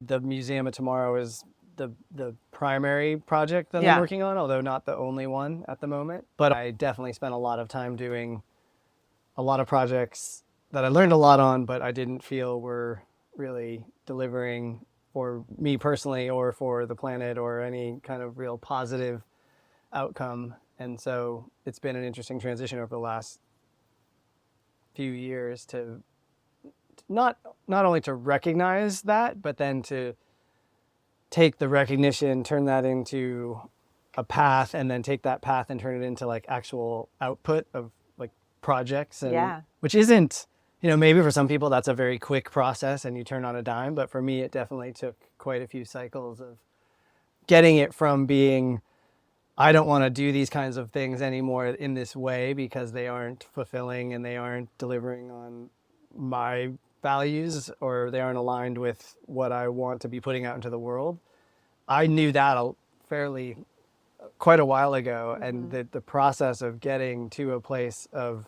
The Museum of Tomorrow is the primary project that I'm working on, although not the only one at the moment. But I definitely spent a lot of time doing a lot of projects that I learned a lot on, but I didn't feel were really delivering for me personally or for the planet or any kind of real positive outcome. And so it's been an interesting transition over the last few years to not only to recognize that, but then to take the recognition, turn that into a path, and then take that path and turn it into like actual output of like projects. And which isn't, maybe for some people that's a very quick process and you turn on a dime, but for me it definitely took quite a few cycles of getting it from being, I don't want to do these kinds of things anymore in this way because they aren't fulfilling and they aren't delivering on my values or they aren't aligned with what I want to be putting out into the world. I knew that quite a while ago, and the process of getting to a place of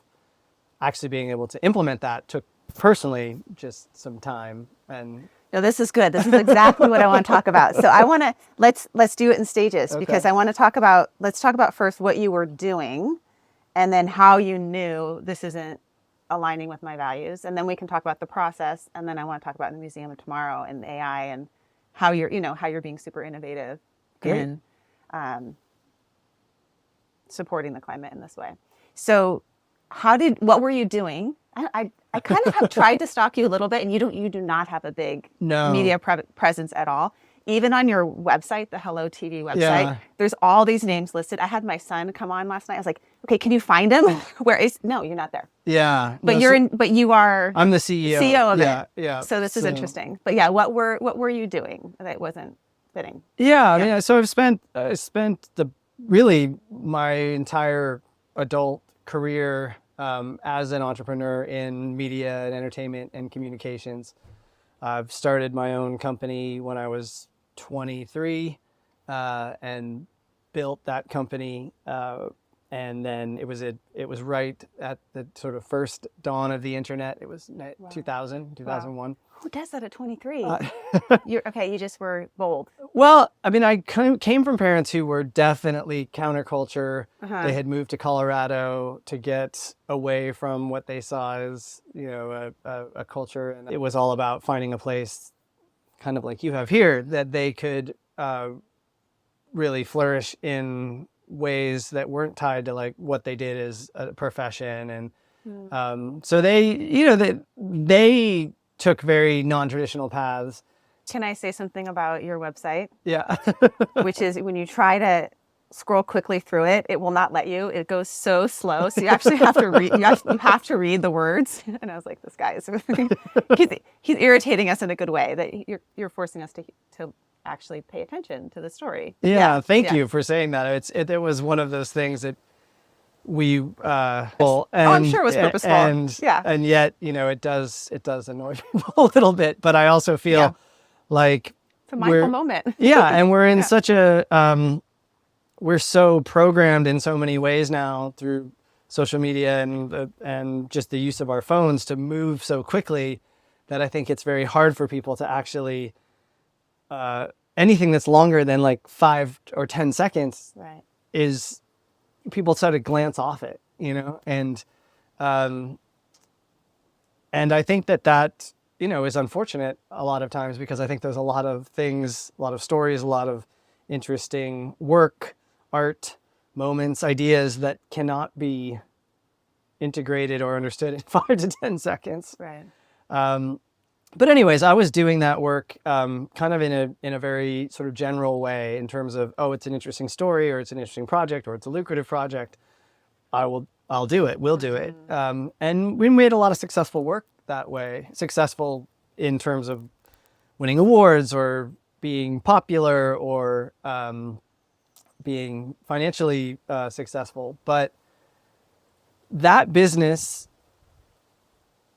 actually being able to implement that took personally just some time. And no, this is good. This is exactly what I want to talk about. So I want to let's do it in stages because I want to talk about, let's talk about first what you were doing and then how you knew this isn't aligning with my values, and then we can talk about the process, and then I want to talk about the Museum of Tomorrow and the AI and how you're being super innovative in supporting the climate in this way. So what were you doing? I kind of have tried to stalk you a little bit, and you do not have a big media presence at all. Even on your website, the Hello TV website, there's all these names listed. I had my son come on last night. I was like, okay, can you find him? No, you're not there. Yeah. But you are. I'm the CEO. CEO of it. Yeah. So this is interesting. But yeah, what were you doing that wasn't fitting? Yeah. I mean, so I spent my entire adult career as an entrepreneur in media and entertainment and communications. I've started my own company when I was 23 and built that company. And then it was right at the sort of first dawn of the internet. It was 2001. Wow. Who does that at 23? You just were bold. Well, I mean, I came from parents who were definitely counterculture. They had moved to Colorado to get away from what they saw as, a culture. And it was all about finding a place kind of like you have here that they could really flourish in ways that weren't tied to like what they did as a profession. And so they took very non-traditional paths. Can I say something about your website? Yeah. Which is when you try to scroll quickly through it, it will not let you. It goes so slow. So you actually have to read. You have to read the words. And I was like, this guy is he's irritating us in a good way. That you're forcing us to actually pay attention to the story. Yeah. Thank you for saying that. It was one of those things that we I'm sure it was purposeful. And yet, it does annoy people a little bit. But I also feel like it's a mindful moment. And we're in such a we're so programmed in so many ways now through social media and just the use of our phones to move so quickly that I think it's very hard for people to actually anything that's longer than like 5 or 10 seconds is people start to glance off it, and I think that is unfortunate a lot of times because I think there's a lot of things, a lot of stories, a lot of interesting work, art, moments, ideas that cannot be integrated or understood in 5 to 10 seconds. Right. But anyways, I was doing that work kind of in a very sort of general way in terms of, it's an interesting story or it's an interesting project or it's a lucrative project. I'll do it. We'll do it. And we made a lot of successful work that way. Successful in terms of winning awards or being popular or being financially successful. But that business,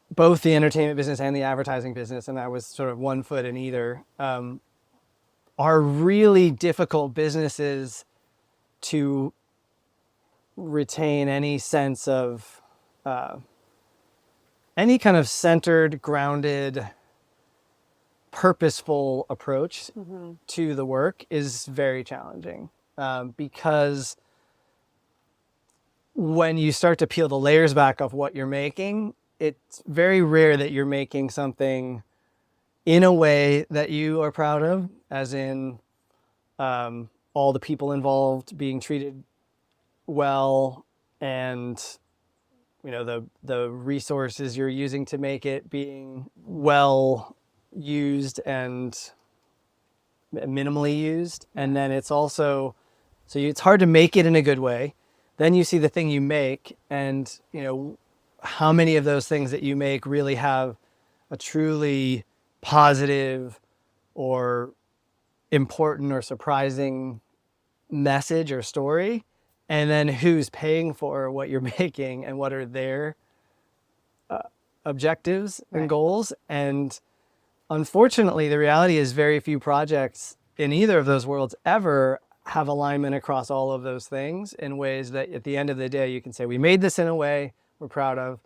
both the entertainment business and the advertising business, and I was sort of one foot in either, are really difficult businesses to retain any sense of any kind of centered, grounded, purposeful approach to the work is very challenging, because when you start to peel the layers back of what you're making, it's very rare that you're making something in a way that you are proud of, as in all the people involved being treated well, and the resources you're using to make it being well used and minimally used. And then it's also, it's hard to make it in a good way. Then you see the thing you make, and how many of those things that you make really have a truly positive or important or surprising message or story, and then who's paying for what you're making and what are their objectives and goals. And unfortunately, the reality is very few projects in either of those worlds ever have alignment across all of those things in ways that at the end of the day you can say, we made this in a way we're proud of.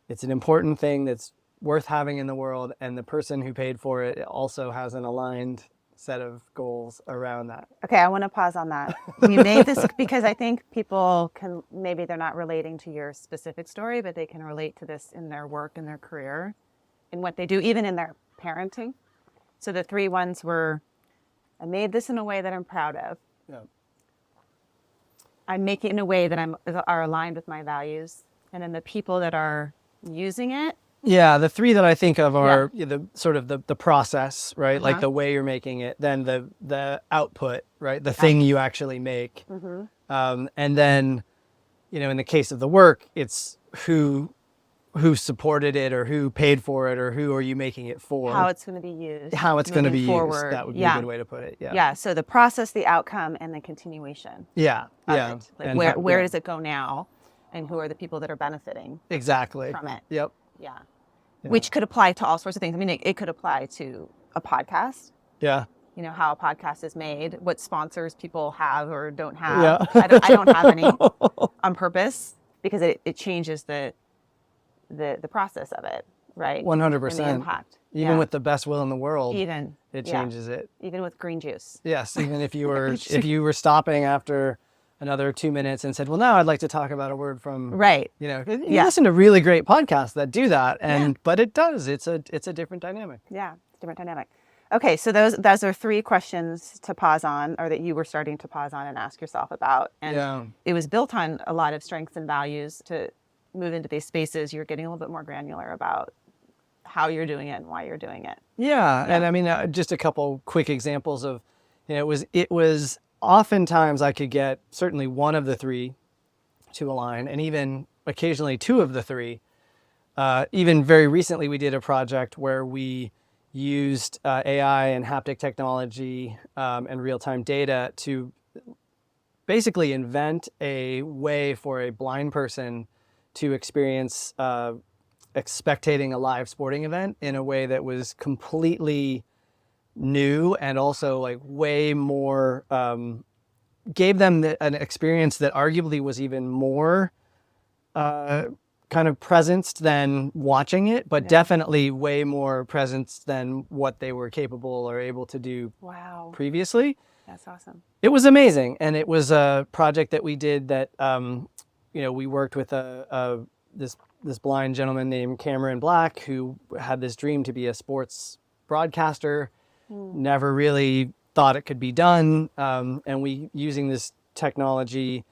It's an important thing that's worth having in the world, and the person who paid for it also has an aligned set of goals around that. Okay, I want to pause on that. You made this because I think people can, maybe they're not relating to your specific story, but they can relate to this in their work, in their career, in what they do, even in their parenting. So the 3 ones were, I made this in a way that I'm proud of. Yeah. I make it in a way that are aligned with my values. And then the people that are using it. Yeah, the 3 that I think of are the sort of the process, right? Like the way you're making it, then the output, right? The thing you actually make. And then, in the case of the work, it's who supported it, or who paid for it, or who are you making it for? How it's going to be used. How it's going to be forward. used. That would be a good way to put it. Yeah. Yeah. So the process, the outcome, and the continuation. Yeah. Yeah. It. Like where does it go now, and who are the people that are benefiting? Exactly. From it. Yep. Yeah. Which could apply to all sorts of things. I mean, it could apply to a podcast. Yeah. How a podcast is made, what sponsors people have or don't have. Yeah. I don't have any on purpose, because it changes the process of it, right? 100%. And the impact. Even with the best will in the world, it changes it. Even with green juice. Yes, even if you were stopping after another 2 minutes and said, well, now I'd like to talk about a word from, you listen to really great podcasts that do that. But it does, it's a different dynamic. Yeah, it's a different dynamic. Okay, so those are 3 questions to pause on, or that you were starting to pause on and ask yourself about. And it was built on a lot of strengths and values to move into these spaces. You're getting a little bit more granular about how you're doing it and why you're doing it. Yeah. And I mean, just a couple quick examples of, it was oftentimes I could get certainly one of the 3 to align, and even occasionally 2 of the 3. Even very recently, we did a project where we used AI and haptic technology and real-time data to basically invent a way for a blind person to experience spectating a live sporting event in a way that was completely new, and also like way more, gave them an experience that arguably was even more kind of presenced than watching it, but definitely way more presence than what they were capable or able to do previously. That's awesome. It was amazing. And it was a project that we did that, we worked with this blind gentleman named Cameron Black, who had this dream to be a sports broadcaster, never really thought it could be done. And we, using this technology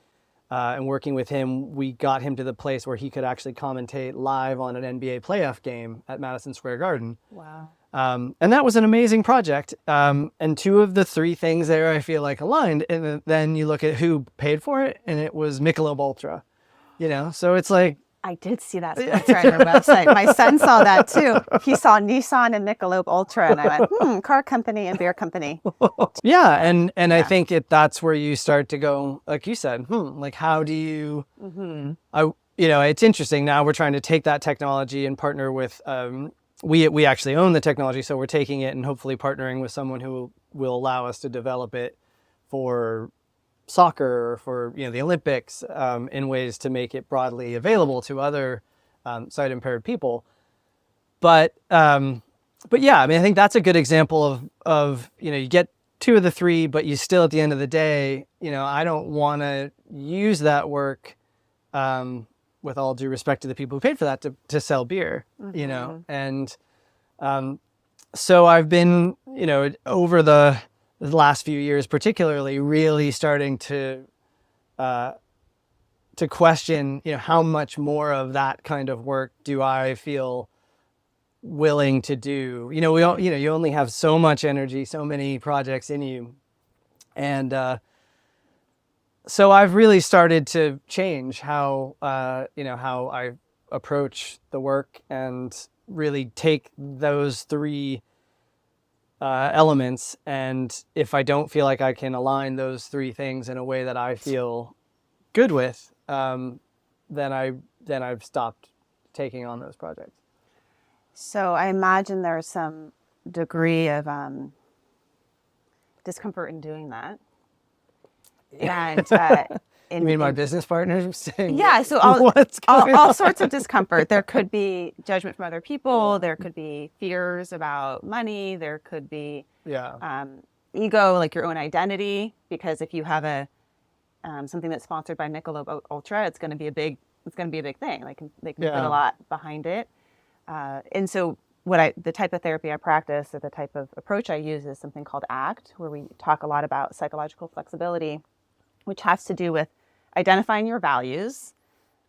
and working with him, we got him to the place where he could actually commentate live on an NBA playoff game at Madison Square Garden. Wow. And that was an amazing project. And 2 of the 3 things there I feel like aligned. And then you look at who paid for it, and it was Michelob Ultra. So it's like, I did see that sponsor on your website. My son saw that too. He saw Nissan and Michelob Ultra, and I went, car company and beer company. Yeah, and I think that's where you start to go, like you said, like how do you, it's interesting. Now we're trying to take that technology and partner with, we actually own the technology, so we're taking it and hopefully partnering with someone who will allow us to develop it for soccer or for the Olympics, in ways to make it broadly available to other sight impaired people. But but yeah, I mean, I think that's a good example of, you get 2 of the 3, but you still, at the end of the day, I don't want to use that work, with all due respect to the people who paid for that, to sell beer, and, so I've been, over the last few years, particularly, really starting to question, how much more of that kind of work do I feel willing to do. You only have so much energy, so many projects in you, and so I've really started to change how how I approach the work, and really take those 3 elements, and if I don't feel like I can align those 3 things in a way that I feel good with, then I've stopped taking on those projects. So I imagine there's some degree of discomfort in doing that. And you mean my business partners saying, yeah, so all sorts of discomfort. There could be judgment from other people. There could be fears about money. There could be ego, like your own identity, because if you have a something that's sponsored by Michelob Ultra, it's going to be a big thing. Like they can put a lot behind it. And so the type of therapy I practice, or the type of approach I use, is something called ACT, where we talk a lot about psychological flexibility, which has to do with identifying your values,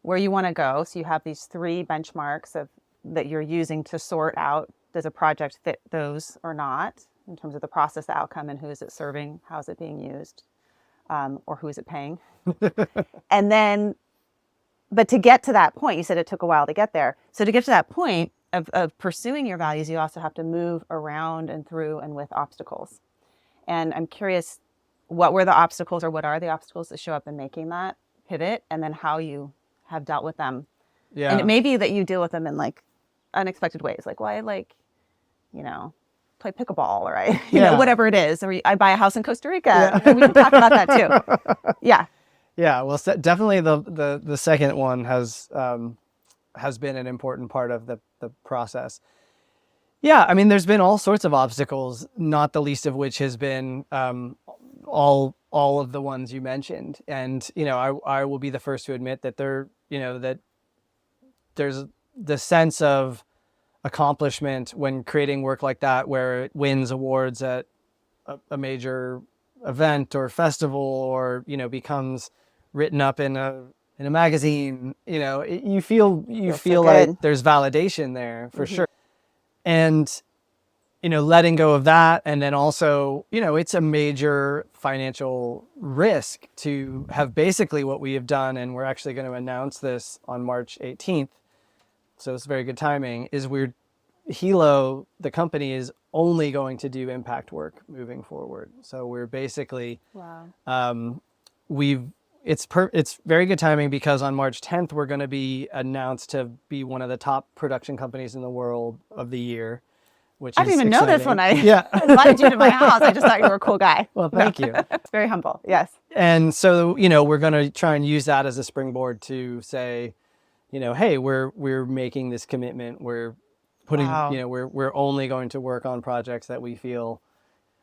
where you want to go. So you have these 3 benchmarks that you're using to sort out, does a project fit those or not, in terms of the process, the outcome, and who is it serving, how is it being used, or who is it paying. And then, but to get to that point, you said it took a while to get there. So to get to that point of pursuing your values, you also have to move around and through and with obstacles. And I'm curious, what were the obstacles, or what are the obstacles that show up in making that pivot, and then how you have dealt with them. Yeah. And it may be that you deal with them in like unexpected ways, like, well, I play pickleball, or whatever it is, or I buy a house in Costa Rica. Yeah. We can talk about that too. Yeah. Yeah. Well, definitely the second one has been an important part of the process. Yeah, I mean, there's been all sorts of obstacles, not the least of which has been all of the ones you mentioned. And I will be the first to admit that that there's the sense of accomplishment when creating work like that, where it wins awards at a major event or festival, or becomes written up in a magazine. You feel so like there's validation there for sure. And, letting go of that. And then also, it's a major financial risk to have basically what we have done. And we're actually going to announce this on March 18th. So it's very good timing. Hilo, the company, is only going to do impact work moving forward. So we're basically, it's very good timing, because on March 10th, we're going to be announced to be one of the top production companies in the world of the year, which I didn't even know this when I invited you to my house. I just thought you were a cool guy. Well, thank you. Very humble. Yes. And so, we're going to try and use that as a springboard to say, hey, we're making this commitment. We're putting, we're only going to work on projects that we feel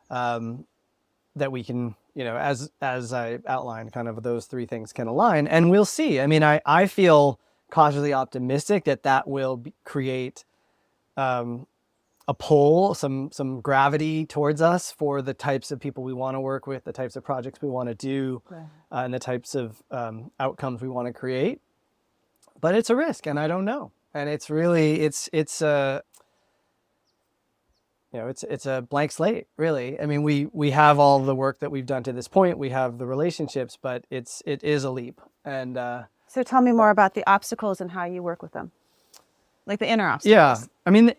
that we can, as I outlined, kind of those 3 things can align, and we'll see. I mean, I feel cautiously optimistic that will create a pull, some gravity towards us for the types of people we want to work with, the types of projects we want to do, and the types of outcomes we want to create. But it's a risk, and I don't know. And it's really, it's a blank slate, really. I mean, we have all the work that we've done to this point. We have the relationships, but it is a leap. And so tell me more about the obstacles and how you work with them, like the inner obstacles. Yeah, I mean,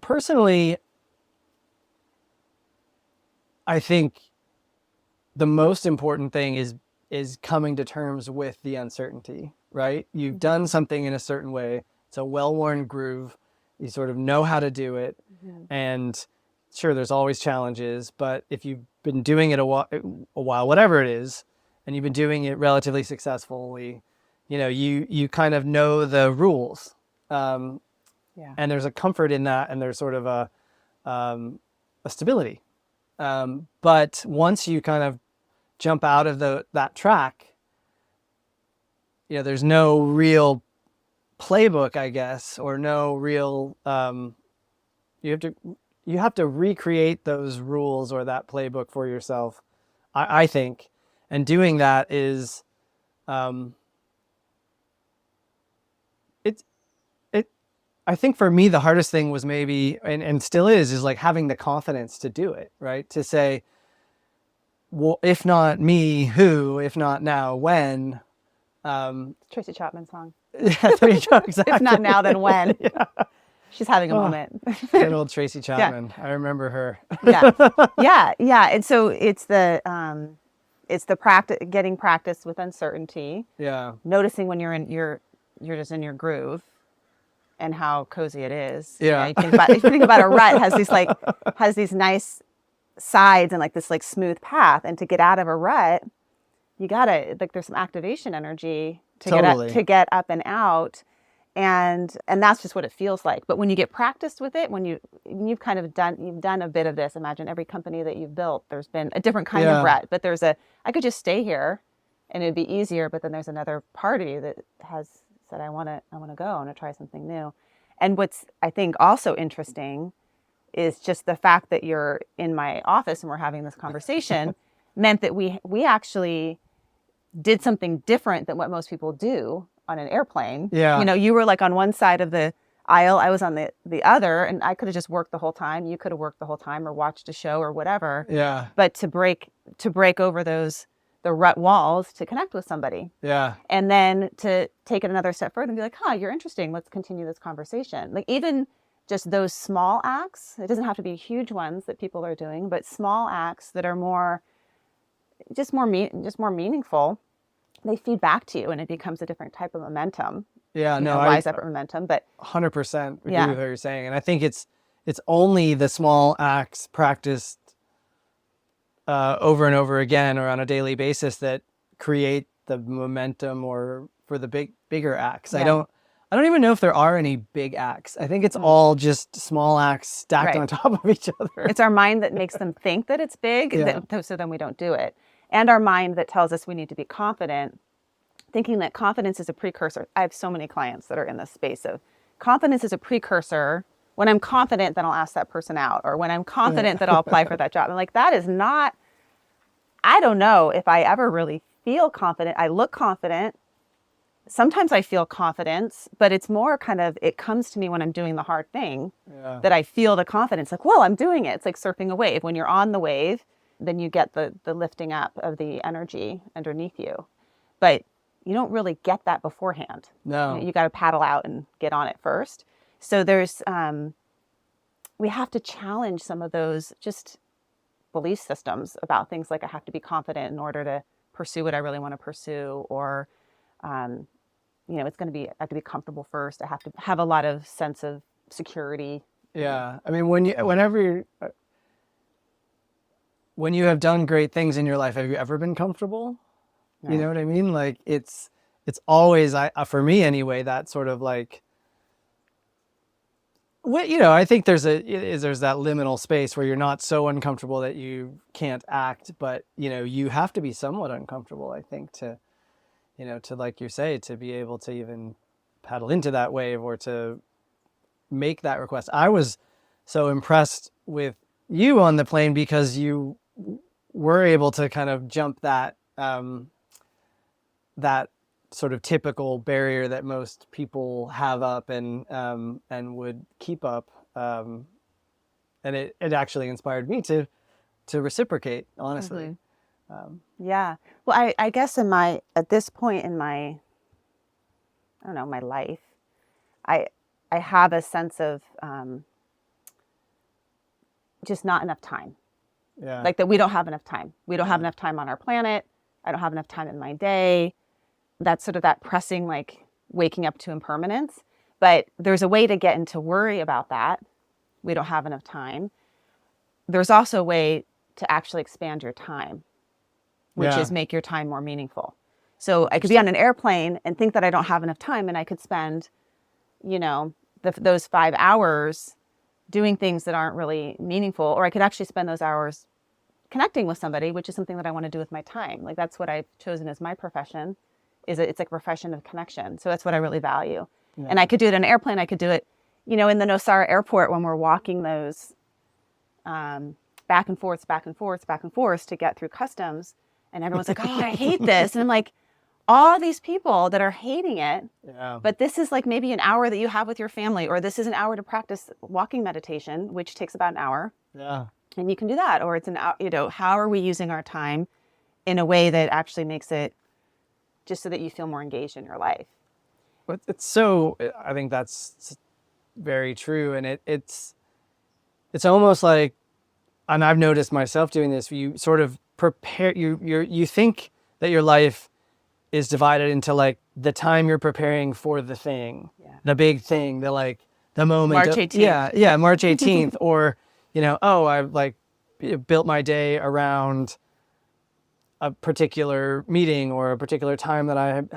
personally, I think the most important thing is coming to terms with the uncertainty, right? You've done something in a certain way. It's a well-worn groove. You sort of know how to do it. And sure, there's always challenges, but if you've been doing it a while, whatever it is, and you've been doing it relatively successfully, you kind of know the rules. Yeah. And there's a comfort in that, and there's sort of a stability. But once you kind of jump out of that track, there's no real playbook, I guess, or no real, you have to recreate those rules or that playbook for yourself, I think. And doing that is, I think for me, the hardest thing was maybe, and still is like having the confidence to do it, right? To say, well, if not me, who? If not now, when? Tracy Chapman song. Yeah, there you go, exactly. If not now, then when? Yeah. She's having a moment. Good old Tracy Chapman. Yeah. I remember her. Yeah. And so it's the practice, getting practice with uncertainty. Yeah. Noticing when you're just in your groove, and how cozy it is. Yeah. You think about a rut has these nice sides and like this like smooth path, and to get out of a rut, you gotta there's some activation energy to get up and out. And that's just what it feels like. But when you get practiced with it, when you've done a bit of this, imagine every company that you've built, there's been a different kind of rut, but I could just stay here and it'd be easier. But then there's another party that has said, I want to go, I want to try something new. And what's, I think, also interesting is just the fact that you're in my office and we're having this conversation meant that we actually did something different than what most people do on an airplane. Yeah. You were like on one side of the aisle, I was on the other, and I could have just worked the whole time. You could have worked the whole time or watched a show or whatever. Yeah. But to break over the rut walls to connect with somebody. Yeah. And then to take it another step further and be like, you're interesting. Let's continue this conversation. Like even just those small acts, it doesn't have to be huge ones that people are doing, but small acts that are more meaningful, they feed back to you and it becomes a different type of momentum. Yeah, rise up momentum, but 100% agree with what you're saying. And I think it's only the small acts practiced over and over again or on a daily basis that create the momentum or for the bigger acts. Yeah. I don't even know if there are any big acts. I think it's all just small acts stacked on top of each other. It's our mind that makes them think that it's big, so then we don't do it. And our mind that tells us we need to be confident, thinking that confidence is a precursor. I have so many clients that are in this space of confidence is a precursor. When I'm confident, then I'll ask that person out. Or when I'm confident that I'll apply for that job. I'm like, that is not, I don't know if I ever really feel confident. I look confident. Sometimes I feel confidence, but it's more kind of, it comes to me when I'm doing the hard thing that I feel the confidence. Like, well, I'm doing it. It's like surfing a wave. When you're on the wave, then you get the lifting up of the energy underneath you. But you don't really get that beforehand. No. You got to paddle out and get on it first. So there's, we have to challenge some of those just belief systems about things like I have to be confident in order to pursue what I really want to pursue, or, it's going to be, I have to be comfortable first. I have to have a lot of sense of security. Yeah. I mean, when you have done great things in your life, have you ever been comfortable? No. You know what I mean? Like it's always, for me anyway, that sort of like, I think there's that liminal space where you're not so uncomfortable that you can't act, but you have to be somewhat uncomfortable, I think, to like you say, to be able to even paddle into that wave or to make that request. I was so impressed with you on the plane because you were able to kind of jump that that sort of typical barrier that most people have up and would keep up, and it actually inspired me to reciprocate, honestly. Yeah. Well, I guess at this point in my life, I have a sense of just not enough time. Yeah. Like that we don't have enough time. We don't have enough time on our planet. I don't have enough time in my day. That's sort of that pressing, like waking up to impermanence. But there's a way to get into worry about that. We don't have enough time. There's also a way to actually expand your time, which is make your time more meaningful. So I could be on an airplane and think that I don't have enough time, and I could spend, those 5 hours doing things that aren't really meaningful, or I could actually spend those hours connecting with somebody, which is something that I want to do with my time. Like that's what I've chosen as my profession. It's like a profession of connection. So that's what I really value. Yeah. And I could do it in an airplane. I could do it, in the Nosara airport when we're walking those back and forth to get through customs. And everyone's like, oh, I hate this. And I'm like, all these people that are hating it, but this is like maybe an hour that you have with your family, or this is an hour to practice walking meditation, which takes about an hour. Yeah. And you can do that. Or it's an hour, how are we using our time in a way that actually makes it just so that you feel more engaged in your life? But I think that's very true. And it's almost like, and I've noticed myself doing this, you sort of prepare, you think that your life is divided into like the time you're preparing for the thing, the big thing, the moment. March 18th. March 18th. Or, I've like built my day around a particular meeting or a particular time that I'm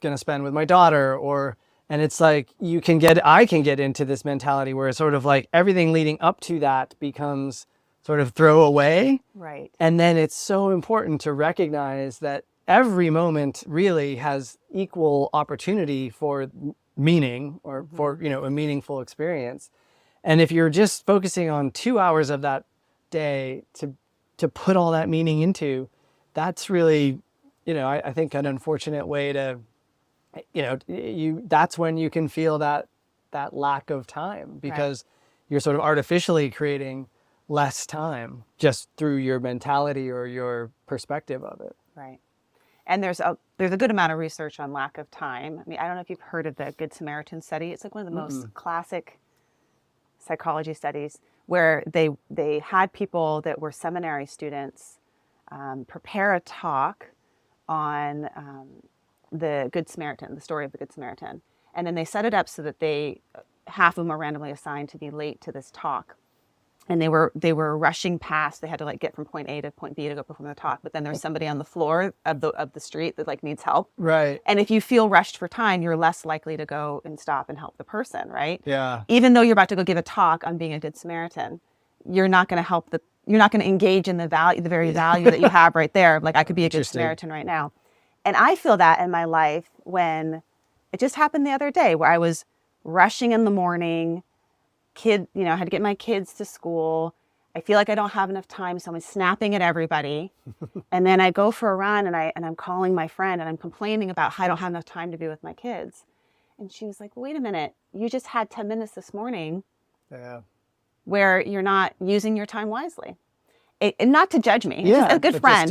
going to spend with my daughter, and it's like I can get into this mentality where it's sort of like everything leading up to that becomes sort of throwaway. Right. And then it's so important to recognize that every moment really has equal opportunity for meaning, or for, a meaningful experience. And if you're just focusing on 2 hours of that day to put all that meaning into, that's really, I think an unfortunate way to, that's when you can feel that lack of time, because you're sort of artificially creating less time just through your mentality or your perspective of it. Right. And there's a good amount of research on lack of time. I mean, I don't know if you've heard of the Good Samaritan study. It's like one of the most classic psychology studies, where they had people that were seminary students prepare a talk on the Good Samaritan, the story of the Good Samaritan. And then they set it up so that half of them are randomly assigned to be late to this talk. And they were rushing past. They had to like get from point A to point B to go perform the talk. But then there's somebody on the floor of the street that like needs help. Right. And if you feel rushed for time, you're less likely to go and stop and help the person, right? Yeah. Even though you're about to go give a talk on being a good Samaritan, you're not going to you're not going to engage in the very value that you have right there. Like, I could be a good Samaritan right now. And I feel that in my life when it just happened the other day, where I was rushing in the morning. I had to get my kids to school. I feel like I don't have enough time, so I'm snapping at everybody. And then I go for a run, and I'm calling my friend, and I'm complaining about how I don't have enough time to be with my kids. And she was like, well, wait a minute, you just had 10 minutes this morning where you're not using your time wisely. And not to judge me, just a good friend,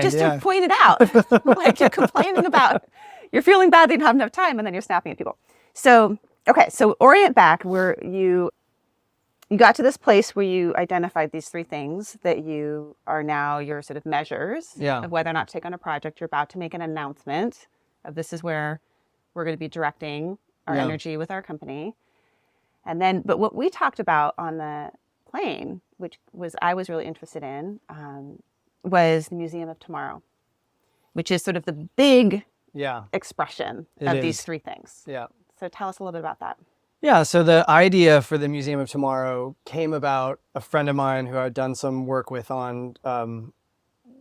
just to point it out. Like, you're complaining about, you're feeling bad that you don't have enough time, and then you're snapping at people. So, okay, so orient back, where you got to this place where you identified these 3 things that are now your sort of measures of whether or not to take on a project. You're about to make an announcement of, this is where we're going to be directing our energy with our company. And then, but what we talked about on the plane, which I was really interested in, was the Museum of Tomorrow, which is sort of the big expression of these 3 things. Yeah. So tell us a little bit about that. Yeah, so the idea for the Museum of Tomorrow came about a friend of mine who I'd done some work with on,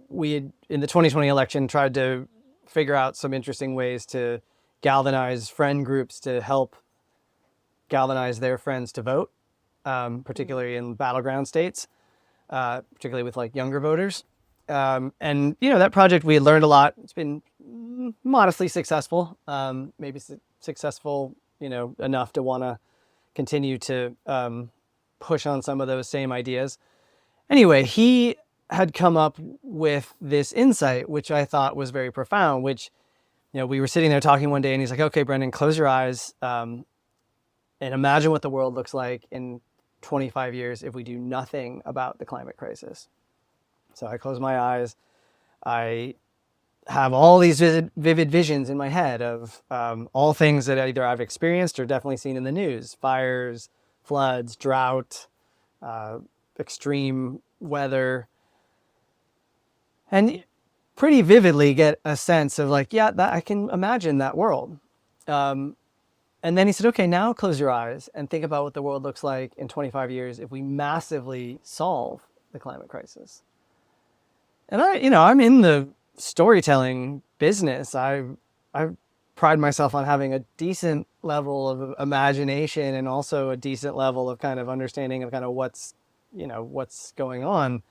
we had, in the 2020 election, tried to figure out some interesting ways to galvanize friend groups to help galvanize their friends to vote, particularly in battleground states, particularly with like younger voters. And, that project, we had learned a lot. It's been modestly successful, maybe successful enough to want to continue to push on some of those same ideas. Anyway, he had come up with this insight, which I thought was very profound, which, we were sitting there talking one day, and he's like, okay, Brendan, close your eyes and imagine what the world looks like in 25 years if we do nothing about the climate crisis. So I close my eyes. I have all these vivid visions in my head of all things that either I've experienced or definitely seen in the news: fires, floods, drought, extreme weather, and pretty vividly get a sense of like, that I can imagine that world. And then he said, okay, now close your eyes and think about what the world looks like in 25 years if we massively solve the climate crisis. And I'm in the storytelling business. I pride myself on having a decent level of imagination and also a decent level of kind of understanding of kind of what's going on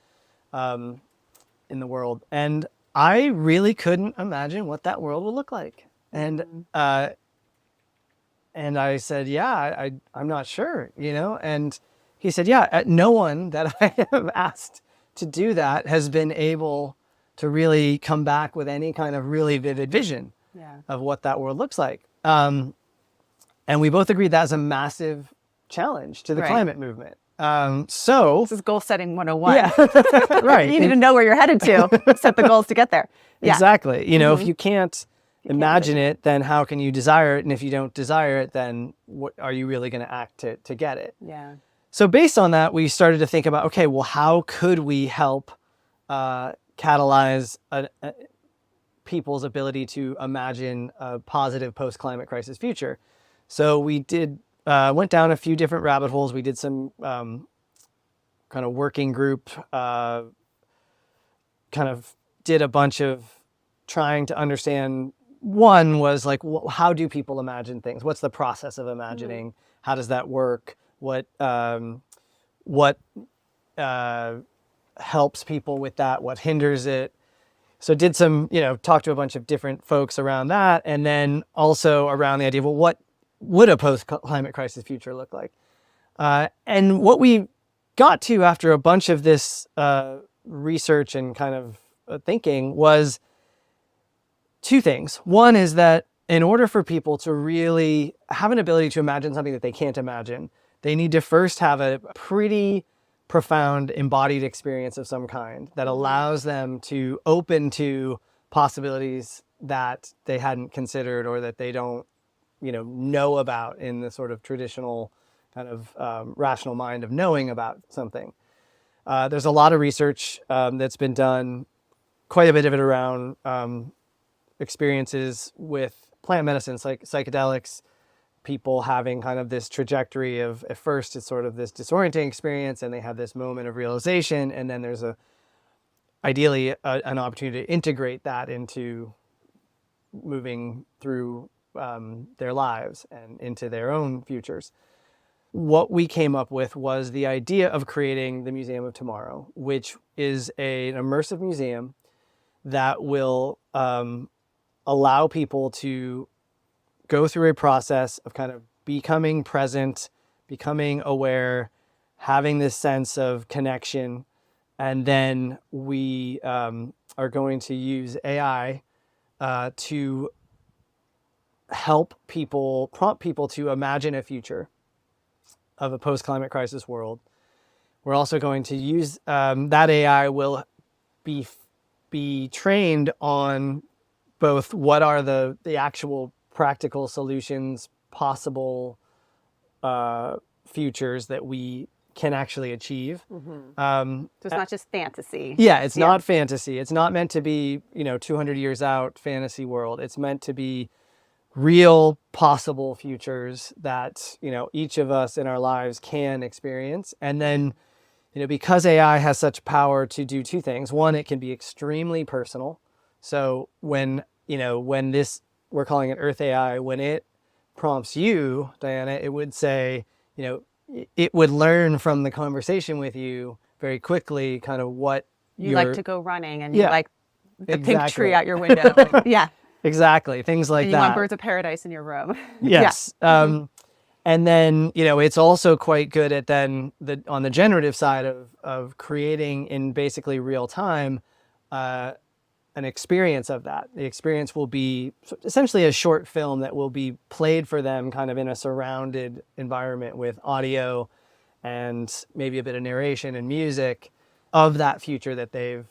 in the world. And I really couldn't imagine what that world would look like. And I said, yeah, I'm not sure, And he said, yeah, no one that I have asked to do that has been able to really come back with any kind of really vivid vision of what that world looks like. And we both agreed that's a massive challenge to the climate movement. So this is goal setting 101. Yeah, right. You need to know where you're headed to, set the goals to get there. Yeah. Exactly. If you can't imagine it, then how can you desire it? And if you don't desire it, then what are you really going to act to get it? Yeah. So based on that, we started to think about, okay, well, how could we help catalyze people's ability to imagine a positive post-climate crisis future? So we went down a few different rabbit holes. We did some kind of working group, kind of did a bunch of trying to understand. One was like, how do people imagine things? What's the process of imagining? How does that work? What helps people with that? What hinders it? So did some, talk to a bunch of different folks around that. And then also around the idea of, well, what would a post-climate crisis future look like? And what we got to after a bunch of this research and kind of thinking was two things. One is that in order for people to really have an ability to imagine something that they can't imagine, they need to first have a pretty profound embodied experience of some kind that allows them to open to possibilities that they hadn't considered or that they don't, know about in the sort of traditional kind of rational mind of knowing about something. There's a lot of research that's been done, quite a bit of it around experiences with plant medicines, like psychedelics, people having kind of this trajectory of, at first it's sort of this disorienting experience and they have this moment of realization, and then there's ideally an opportunity to integrate that into moving through their lives and into their own futures. What we came up with was the idea of creating the Museum of Tomorrow, which is an immersive museum that will allow people to go through a process of kind of becoming present, becoming aware, having this sense of connection. And then we are going to use AI to help people, prompt people to imagine a future of a post-climate crisis world. We're also going to use that AI will be trained on both what are the actual practical solutions, possible futures that we can actually achieve. So it's not just fantasy. Yeah, it's not fantasy. It's not meant to be, 200 years out fantasy world. It's meant to be real possible futures that, each of us in our lives can experience. And then, because AI has such power to do two things. One, it can be extremely personal. So when this, we're calling it Earth AI, when it prompts you, Diana, it would say, it would learn from the conversation with you very quickly kind of what you like to go running and you like the pink tree out your window. Yeah. Exactly. Things like and that. You want birds of paradise in your room. Yes. Yeah. And then, it's also quite good at then on the generative side of creating in basically real time an experience of that. The experience will be essentially a short film that will be played for them kind of in a surrounded environment with audio and maybe a bit of narration and music of that future that they've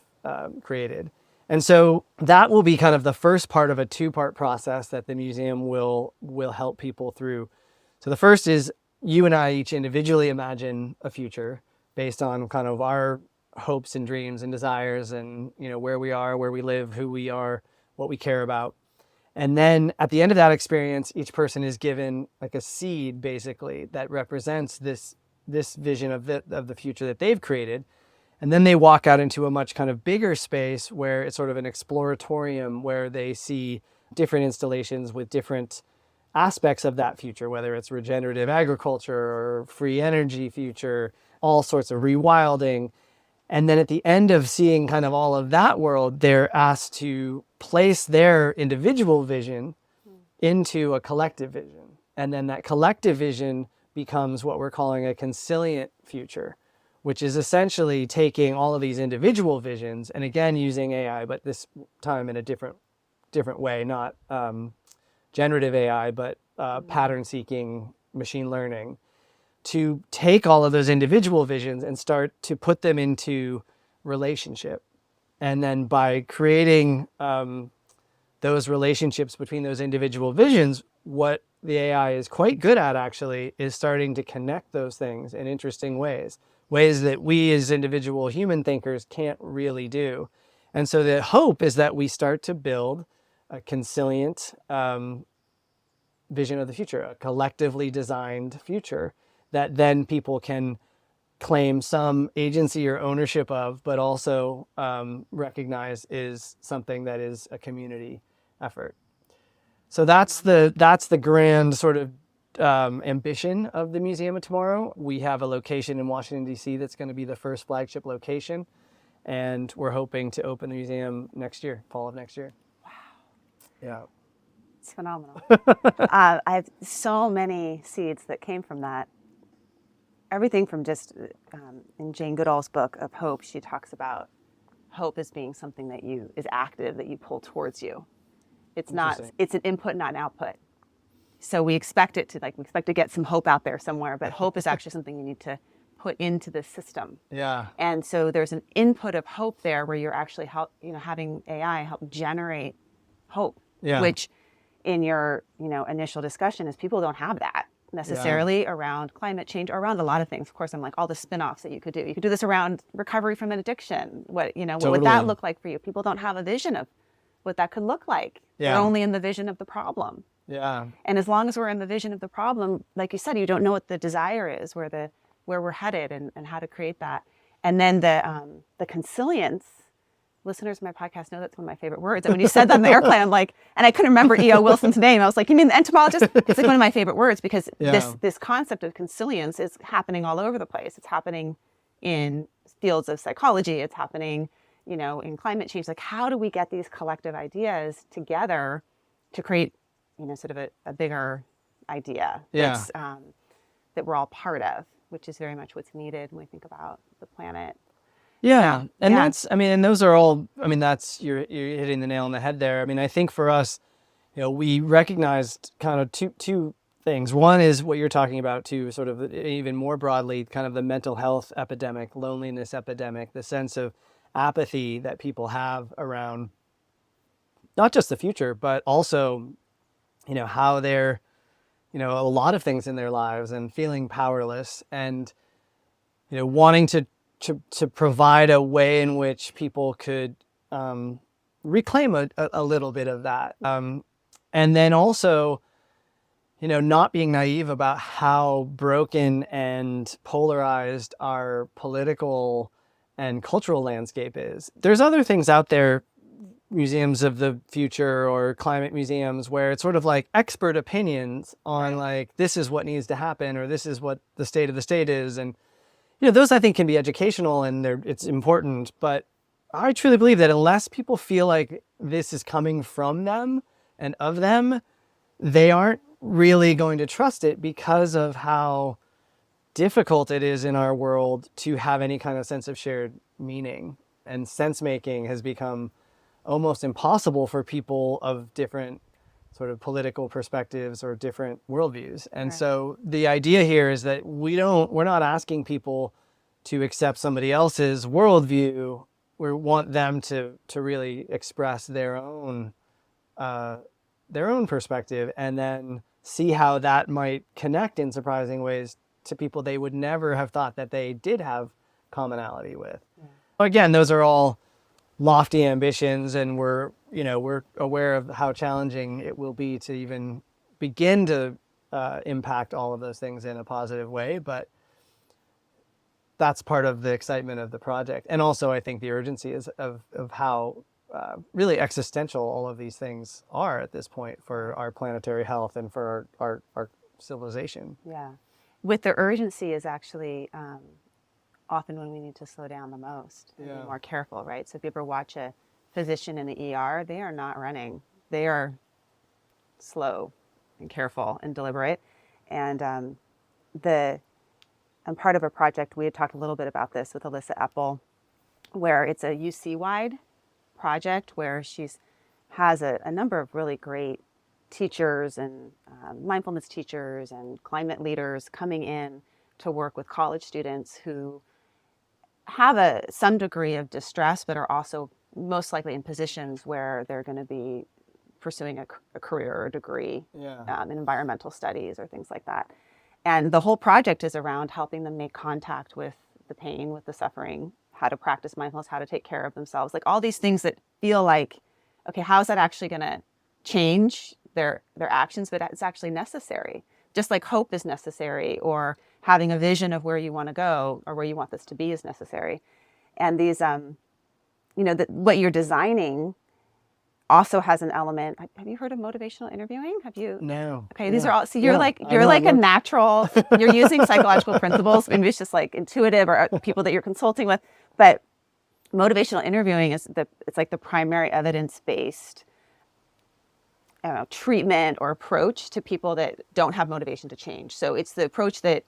created. And so that will be kind of the first part of a two-part process that the museum will help people through. So the first is you and I each individually imagine a future based on kind of our hopes and dreams and desires and, where we are, where we live, who we are, what we care about. And then at the end of that experience, each person is given like a seed, basically, that represents this vision of the future that they've created. And then they walk out into a much kind of bigger space where it's sort of an exploratorium where they see different installations with different aspects of that future, whether it's regenerative agriculture or free energy future, all sorts of rewilding. And then at the end of seeing kind of all of that world, they're asked to place their individual vision into a collective vision. And then that collective vision becomes what we're calling a consilient future, which is essentially taking all of these individual visions and again using AI, but this time in a different way, not generative AI, but pattern seeking machine learning, to take all of those individual visions and start to put them into relationship. And then by creating those relationships between those individual visions, what the AI is quite good at actually is starting to connect those things in interesting ways that we as individual human thinkers can't really do. And so the hope is that we start to build a consilient vision of the future, a collectively designed future that then people can claim some agency or ownership of, but also recognize is something that is a community effort. So that's the grand sort of ambition of the Museum of Tomorrow. We have a location in Washington, D.C. that's going to be the first flagship location, and we're hoping to open the museum next year, fall of next year. Wow. Yeah. It's phenomenal. I have so many seeds that came from that. Everything from just in Jane Goodall's book of Hope, she talks about hope as being something that is active, that you pull towards you. It's an input, not an output. So we expect it to get some hope out there somewhere, but hope is actually something you need to put into the system. Yeah. And so there's an input of hope there where you're actually having AI help generate hope, which in your initial discussion is people don't have that necessarily around climate change or around a lot of things. Of course, I'm like all the spin-offs that you could do. You could do this around recovery from an addiction. What would that look like for you? People don't have a vision of what that could look like. Yeah. They're only in the vision of the problem. Yeah. And as long as we're in the vision of the problem, like you said, you don't know what the desire is, where we're headed and how to create that. And then the consilience. Listeners of my podcast know that's one of my favorite words. And when you said that on the airplane, I'm like, and I couldn't remember E.O. Wilson's name. I was like, you mean the entomologist? It's like one of my favorite words because this concept of consilience is happening all over the place. It's happening in fields of psychology. It's happening, in climate change. Like, how do we get these collective ideas together to create, sort of a bigger idea that's, that we're all part of, which is very much what's needed when we think about the planet. Yeah. And and those are all, you're hitting the nail on the head there. I think for us, we recognized kind of two things. One is what you're talking about too, sort of even more broadly, kind of the mental health epidemic, loneliness epidemic, the sense of apathy that people have around not just the future, but also, how they're, a lot of things in their lives and feeling powerless and, wanting to provide a way in which people could reclaim a little bit of that. And then also, not being naive about how broken and polarized our political and cultural landscape is. There's other things out there, museums of the future or climate museums, where it's sort of like expert opinions on like, this is what needs to happen, or this is what the state of the state is. And those I think can be educational and it's important, but I truly believe that unless people feel like this is coming from them and of them, they aren't really going to trust it because of how difficult it is in our world to have any kind of sense of shared meaning. And sense making has become almost impossible for people of different sort of political perspectives or different worldviews. And so the idea here is that we're not asking people to accept somebody else's worldview. We want them to really express their own perspective and then see how that might connect in surprising ways to people they would never have thought that they did have commonality with. Yeah. Again, those are all lofty ambitions, and we're aware of how challenging it will be to even begin to impact all of those things in a positive way. But that's part of the excitement of the project, and also I think the urgency is of how really existential all of these things are at this point for our planetary health and for our civilization. Yeah. With the urgency is actually often when we need to slow down the most and be more careful, right? So if you ever watch a physician in the ER, they are not running. They are slow and careful and deliberate. And I'm part of a project, we had talked a little bit about this with Alyssa Epple, where it's a UC-wide project where she's has a number of really great teachers and mindfulness teachers and climate leaders coming in to work with college students who have some degree of distress, but are also most likely in positions where they're going to be pursuing a career or a degree in environmental studies or things like that. And the whole project is around helping them make contact with the pain, with the suffering, how to practice mindfulness, how to take care of themselves, like all these things that feel like, okay, how is that actually going to change their actions? But it's actually necessary. Just like hope is necessary, or having a vision of where you want to go or where you want this to be is necessary. And these, what you're designing also has an element. Have you heard of motivational interviewing? Have you? No. Okay, these are all. So you're like a natural. You're using psychological principles. Maybe it's just like intuitive or people that you're consulting with. But motivational interviewing is it's like the primary evidence-based, I don't know, treatment or approach to people that don't have motivation to change. So it's the approach that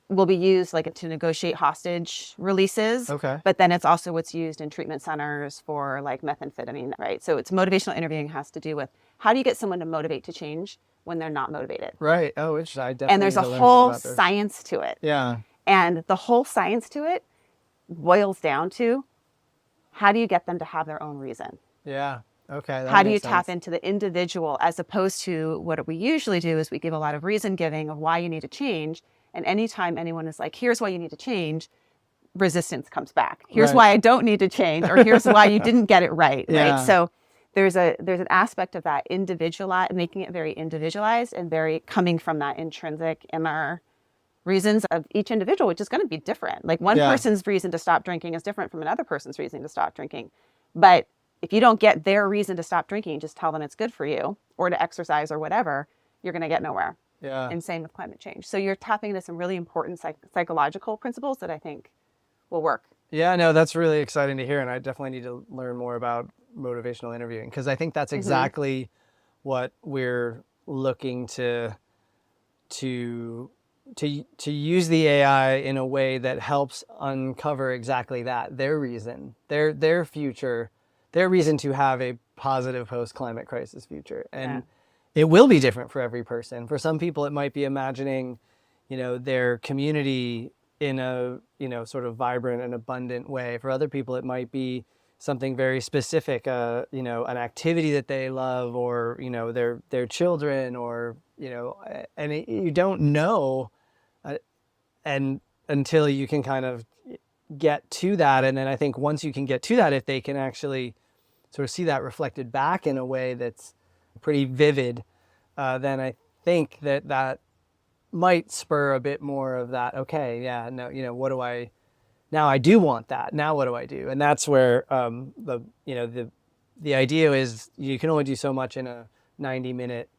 will be used like to negotiate hostage releases. Okay. But then it's also what's used in treatment centers for like methamphetamine, right? So it's motivational interviewing has to do with how do you get someone to motivate to change when they're not motivated? Right. Oh, interesting. I definitely. And there's a whole science to it. Yeah. And the whole science to it boils down to how do you get them to have their own reason? Yeah. Okay. How do you tap into the individual, as opposed to what we usually do is we give a lot of reason giving of why you need to change. And anytime anyone is like, here's why you need to change, resistance comes back. Here's why I don't need to change, or here's why you didn't get it right. Right. So there's an aspect of that making it very individualized and very coming from that intrinsic inner reasons of each individual, which is going to be different. Like one person's reason to stop drinking is different from another person's reason to stop drinking. But if you don't get their reason to stop drinking, just tell them it's good for you or to exercise or whatever, you're going to get nowhere. Yeah. And same with climate change. So you're tapping into some really important psychological principles that I think will work. Yeah, no, that's really exciting to hear. And I definitely need to learn more about motivational interviewing, because I think that's exactly what we're looking to use the AI in a way that helps uncover exactly that, their reason, their future, their reason to have a positive post-climate crisis future. And it will be different for every person. For some people, it might be imagining, their community in a, sort of vibrant and abundant way. For other people, it might be something very specific, an activity that they love, or, their children, or, you don't know and until you can kind of get to that. And then I think once you can get to that, if they can actually sort of see that reflected back in a way that's pretty vivid, then I think that might spur a bit more of that. Okay, yeah, no, now I do want that. Now what do I do? And that's where the idea is you can only do so much in a 90-minute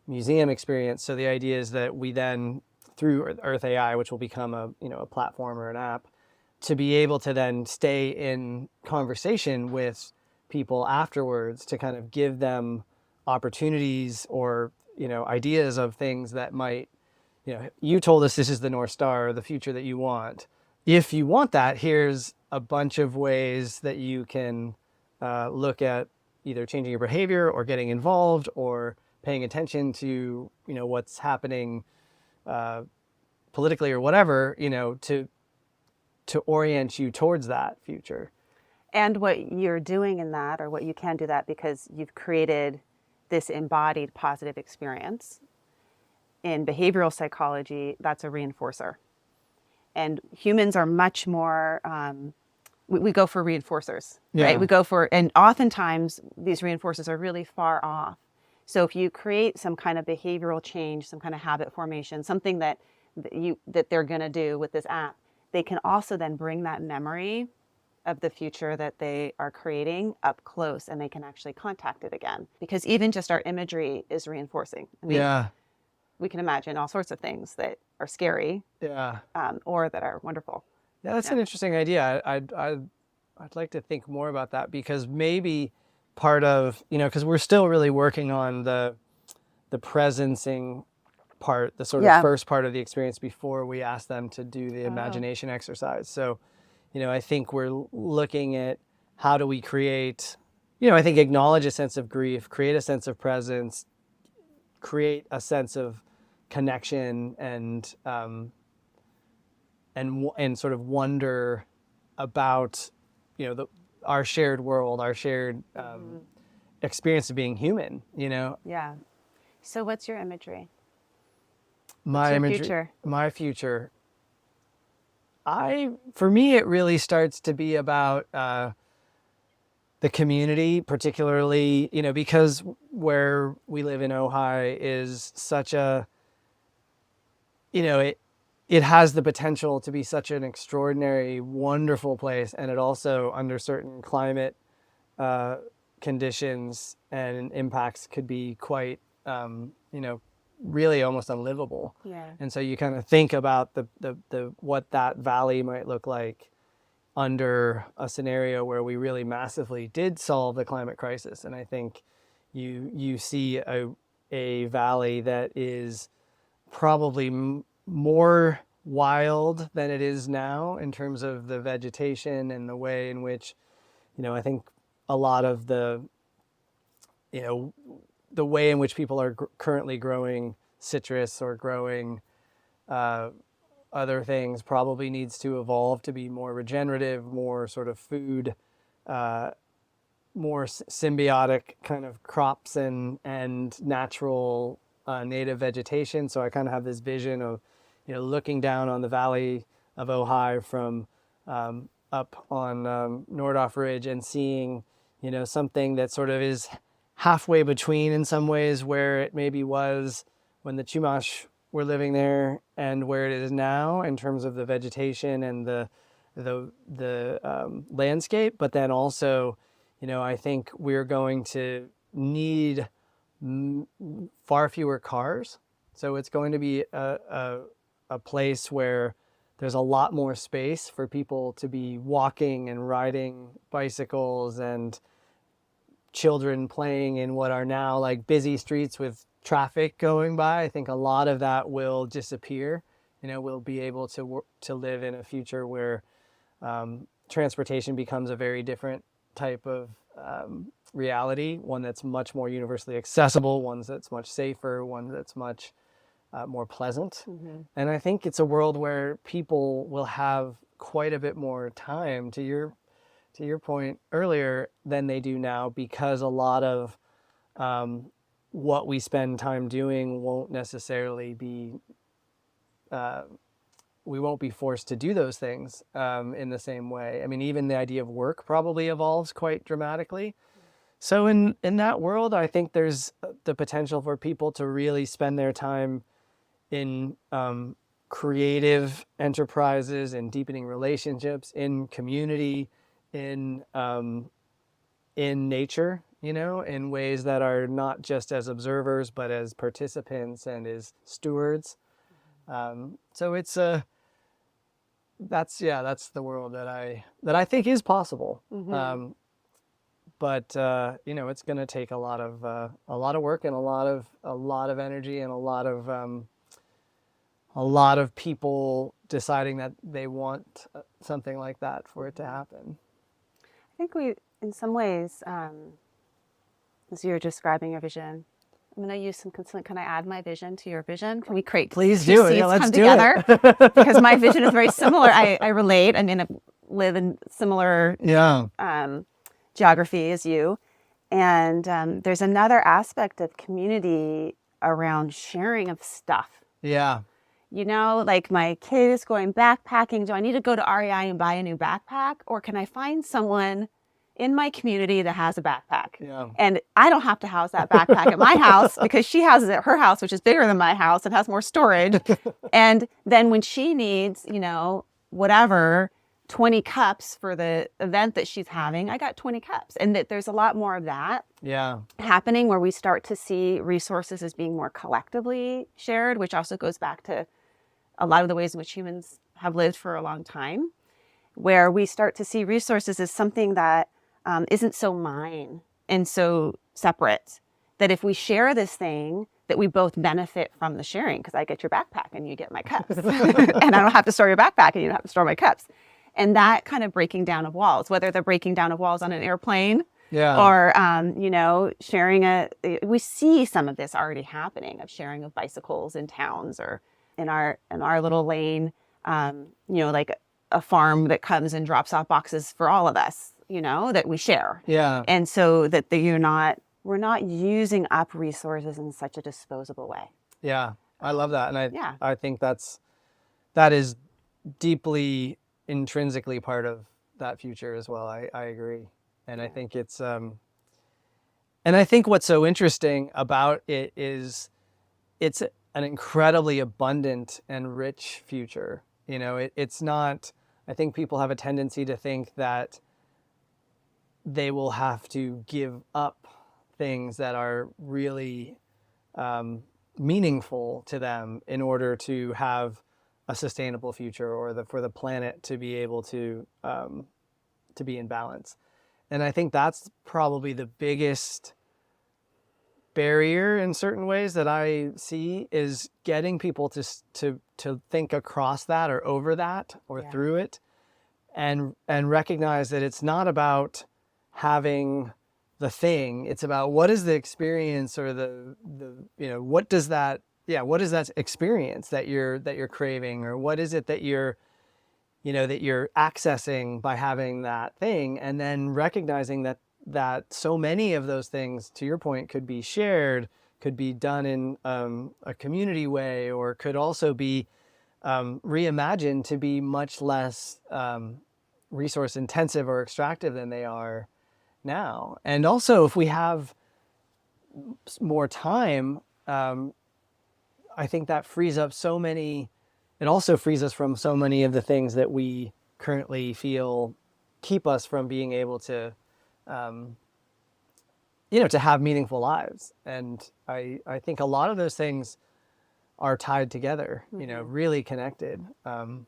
museum experience. So the idea is that we then, through Earth AI, which will become a platform or an app, to be able to then stay in conversation with people afterwards, to kind of give them opportunities or ideas of things that might, you told us this is the North Star, the future that you want. If you want that, here's a bunch of ways that you can look at either changing your behavior or getting involved or paying attention to what's happening politically or whatever, to orient you towards that future. And what you're doing in that, or what you can do that, because you've created this embodied positive experience. In behavioral psychology, that's a reinforcer. And humans are much more we go for reinforcers, Yeah. right? We go for, and oftentimes these reinforcers are really far off. So if you create some kind of behavioral change, some kind of habit formation, something that they're going to do with this app, they can also then bring that memory of the future that they are creating up close, and they can actually contact it again. Because even just our imagery is reinforcing. I mean, we can imagine all sorts of things that are scary, or that are wonderful. Yeah, that's an interesting idea. I'd like to think more about that, because maybe part of, because we're still really working on the presencing part, the sort of first part of the experience before we ask them to do the imagination exercise. So, I think we're looking at how do we create, I think acknowledge a sense of grief, create a sense of presence, create a sense of connection and sort of wonder about, our shared world, our shared experience of being human, Yeah. So what's your imagery? My imagery, future? My future. For me, it really starts to be about the community, particularly, because where we live in Ojai is such a, it has the potential to be such an extraordinary, wonderful place. And it also, under certain climate conditions and impacts, could be quite, really almost unlivable. Yeah. And so you kind of think about the what that valley might look like under a scenario where we really massively did solve the climate crisis. And I think you see a valley that is probably more wild than it is now in terms of the vegetation and the way in which, I think a lot of the way in which people are currently growing citrus or growing other things probably needs to evolve to be more regenerative, more sort of food, more symbiotic kind of crops and natural native vegetation. So I kind of have this vision of, looking down on the valley of Ojai from up on Nordhoff Ridge and seeing, something that sort of is halfway between in some ways where it maybe was when the Chumash were living there and where it is now in terms of the vegetation and the landscape. But then also, I think we're going to need far fewer cars. So it's going to be a place where there's a lot more space for people to be walking and riding bicycles and children playing in what are now like busy streets with traffic going by. I think a lot of that will disappear. We'll be able to live in a future where transportation becomes a very different type of reality, one that's much more universally accessible, one that's much safer, one that's much more pleasant. Mm-hmm. And I think it's a world where people will have quite a bit more time, to your point earlier, than they do now, because a lot of what we spend time doing won't necessarily be, we won't be forced to do those things in the same way. I mean, even the idea of work probably evolves quite dramatically. So in that world, I think there's the potential for people to really spend their time in creative enterprises, in deepening relationships, in community, in nature, in ways that are not just as observers, but as participants and as stewards. So it's that's the world that I think is possible. Mm-hmm. But it's going to take a lot of work and a lot of energy and a lot of people deciding that they want something like that for it to happen. I think we, in some ways, as you're describing your vision, I'm going to use some consent. Can I add my vision to your vision? Can we create? Please do it. Yeah, let's do it. Because my vision is very similar. I relate. I mean, I live in similar geography as you. And there's another aspect of community around sharing of stuff. Yeah. like my kid is going backpacking. Do I need to go to REI and buy a new backpack? Or can I find someone in my community that has a backpack? Yeah. And I don't have to house that backpack at my house because she houses it at her house, which is bigger than my house and has more storage. And then when she needs, whatever, 20 cups for the event that she's having, I got 20 cups. And that there's a lot more of that happening, where we start to see resources as being more collectively shared, which also goes back to a lot of the ways in which humans have lived for a long time, where we start to see resources as something that isn't so mine and so separate, that if we share this thing, that we both benefit from the sharing, because I get your backpack and you get my cups. And I don't have to store your backpack and you don't have to store my cups. And that kind of breaking down of walls, whether they're breaking down of walls on an airplane or, sharing we see some of this already happening, of sharing of bicycles in towns or in our little lane, like a farm that comes and drops off boxes for all of us, that we share. Yeah. And so that we're not using up resources in such a disposable way. Yeah. I love that. And I think that is deeply intrinsically part of that future as well. I agree. And I think it's, and I think what's so interesting about it is it's an incredibly abundant and rich future. It's not, I think people have a tendency to think that they will have to give up things that are really meaningful to them in order to have a sustainable future, or for the planet to be able to be in balance. And I think that's probably the biggest barrier in certain ways that I see, is getting people to think across that or over that or through it, and recognize that it's not about having the thing. It's about what is the experience, or what does that experience that you're craving, or what is it that you're accessing by having that thing, and then recognizing that so many of those things, to your point, could be shared, could be done in a community way, or could also be reimagined to be much less resource intensive or extractive than they are now. And also, if we have more time, I think that frees up it also frees us from so many of the things that we currently feel keep us from being able to, to have meaningful lives. And I think a lot of those things are tied together, really connected. Can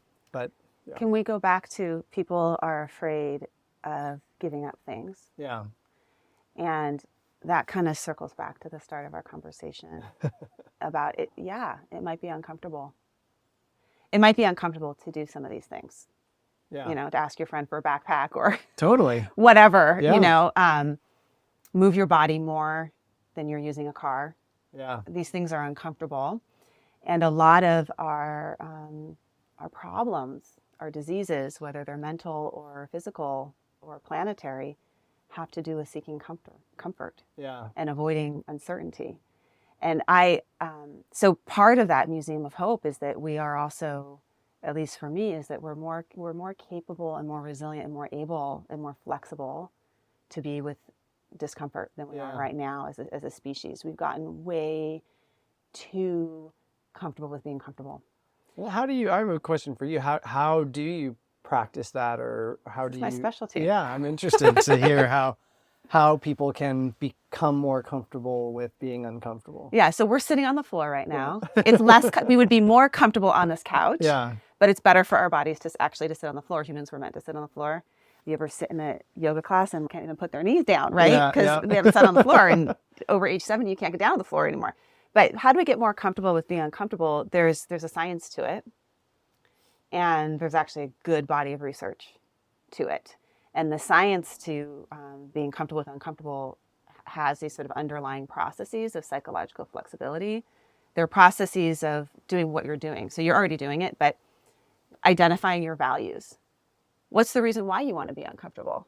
we go back to people are afraid of giving up things? Yeah. And that kind of circles back to the start of our conversation about it. Yeah, it might be uncomfortable. It might be uncomfortable to do some of these things. Yeah. To ask your friend for a backpack or totally whatever, move your body more than you're using a car. Yeah. These things are uncomfortable. And a lot of our problems, our diseases, whether they're mental or physical or planetary, have to do with seeking comfort and avoiding uncertainty. And so part of that Museum of Hope is that we are also, at least for me, is that we're more capable and more resilient and more able and more flexible to be with discomfort than we are right now as a species. We've gotten way too comfortable with being comfortable. Well, I have a question for you. How do you practice that, or how do you? It's my specialty. Yeah, I'm interested to hear how people can become more comfortable with being uncomfortable. Yeah, so we're sitting on the floor right now. It's less. We would be more comfortable on this couch. Yeah. But it's better for our bodies to sit on the floor. Humans were meant to sit on the floor. You ever sit in a yoga class and can't even put their knees down, right? Because we haven't sat on the floor, and over age 7, you can't get down on the floor anymore. But how do we get more comfortable with being uncomfortable? There's a science to it, and there's actually a good body of research to it. And the science to being comfortable with uncomfortable has these sort of underlying processes of psychological flexibility. They're processes of doing what you're doing. So you're already doing it, but identifying your values. What's the reason why you want to be uncomfortable?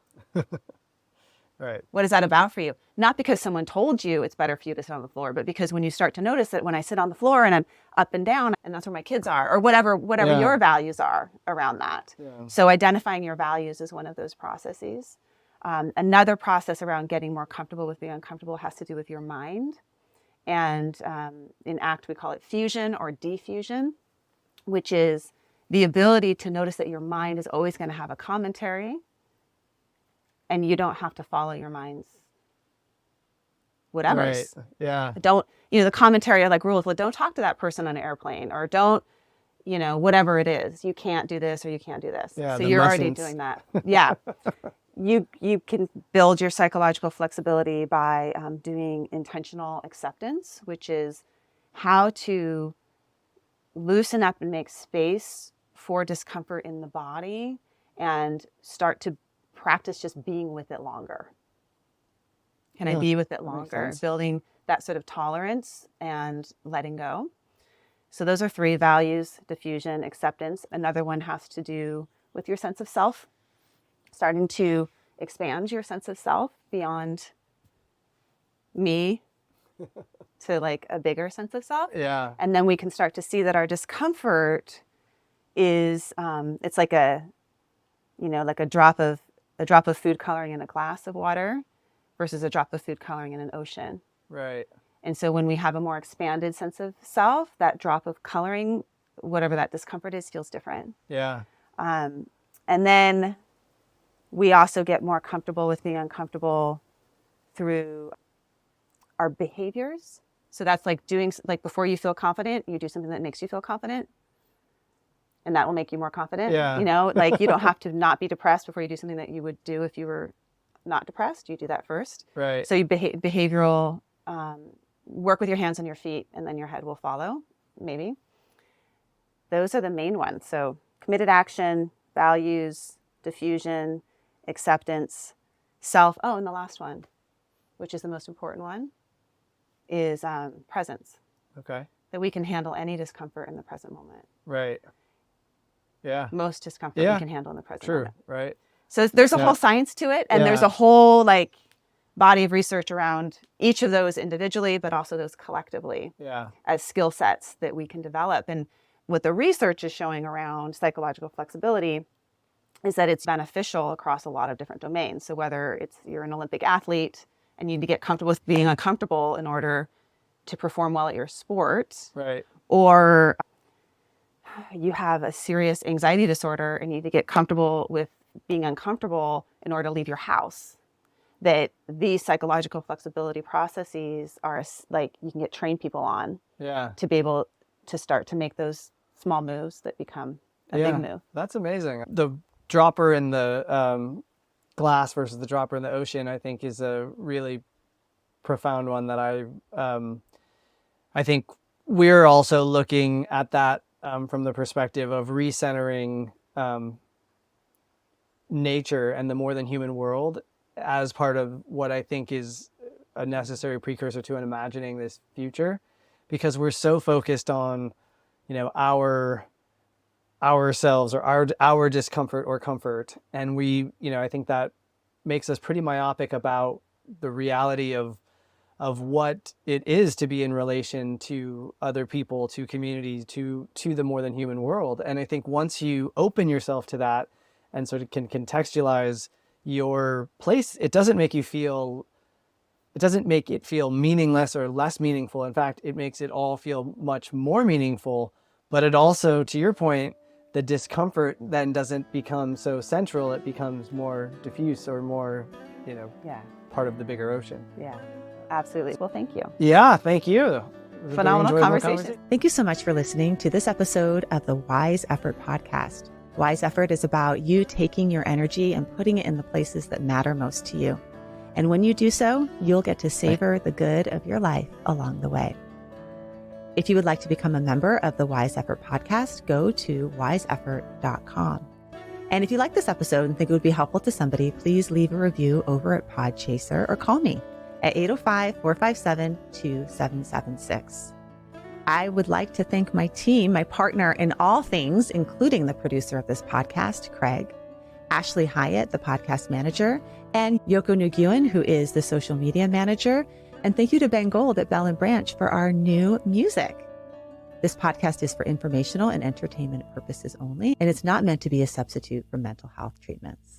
Right. What is that about for you? Not because someone told you it's better for you to sit on the floor, but because when you start to notice that when I sit on the floor and I'm up and down, and that's where my kids are, or whatever your values are around that. Yeah. So identifying your values is one of those processes. Another process around getting more comfortable with being uncomfortable has to do with your mind. And in ACT, we call it fusion or diffusion, which is the ability to notice that your mind is always going to have a commentary, and you don't have to follow your mind's whatever's. Right. Yeah. Don't, the commentary are like rules. Well, don't talk to that person on an airplane, or don't, whatever it is. You can't do this or you can't do this. Yeah, so you're already doing that. Yeah. You can build your psychological flexibility by doing intentional acceptance, which is how to loosen up and make space for discomfort in the body and start to practice just being with it longer. Can I be with it longer? Building that sort of tolerance and letting go. So those are 3 values: diffusion, acceptance. Another one has to do with your sense of self, starting to expand your sense of self beyond me to like a bigger sense of self. Yeah. And then we can start to see that our discomfort is, it's like a drop of food coloring in a glass of water versus a drop of food coloring in an ocean. Right. And so when we have a more expanded sense of self, that drop of coloring, whatever that discomfort is, feels different. Yeah. And then we also get more comfortable with being uncomfortable through our behaviors. So that's like before you feel confident, you do something that makes you feel confident. And that will make you more confident. Yeah. You don't have to not be depressed before you do something that you would do if you were not depressed. You do that first. Right. So you behavioral, work with your hands and your feet, and then your head will follow, maybe. Those are the main ones. So committed action, values, diffusion, acceptance, self. Oh, and the last one, which is the most important one, is presence. Okay. That we can handle any discomfort in the present moment. Right. Yeah. Most discomfort we can handle in the present moment. Right. So there's a whole science to it, and there's a whole body of research around each of those individually, but also those collectively as skill sets that we can develop. And what the research is showing around psychological flexibility is that it's beneficial across a lot of different domains. So whether you're an Olympic athlete and you need to get comfortable with being uncomfortable in order to perform well at your sport, right, or you have a serious anxiety disorder and you need to get comfortable with being uncomfortable in order to leave your house, that these psychological flexibility processes are you can get trained people on to be able to start to make those small moves that become a big move. That's amazing. The dropper in the glass versus the dropper in the ocean, I think, is a really profound one that I think we're also looking at that from the perspective of recentering nature and the more than human world as part of what I think is a necessary precursor to imagining this future, because we're so focused on, ourselves or our discomfort or comfort. And we, I think that makes us pretty myopic about the reality of what it is to be in relation to other people, to communities, to the more than human world. And I think once you open yourself to that and sort of can contextualize your place, it doesn't make it feel meaningless or less meaningful. In fact, it makes it all feel much more meaningful. But it also, to your point, the discomfort then doesn't become so central. It becomes more diffuse or more, part of the bigger ocean. Yeah, absolutely. Well, thank you. Yeah, thank you. Phenomenal conversation. Thank you so much for listening to this episode of the Wise Effort podcast. Wise Effort is about you taking your energy and putting it in the places that matter most to you. And when you do so, you'll get to savor the good of your life along the way. If you would like to become a member of the Wise Effort podcast, go to wiseeffort.com. And if you like this episode and think it would be helpful to somebody, please leave a review over at Podchaser or call me at 805-457-2776. I would like to thank my team, my partner in all things, including the producer of this podcast, Craig, Ashley Hyatt, the podcast manager, and Yoko Nguyen, who is the social media manager. And thank you to Ben Gold at Bell and Branch for our new music. This podcast is for informational and entertainment purposes only, and it's not meant to be a substitute for mental health treatments.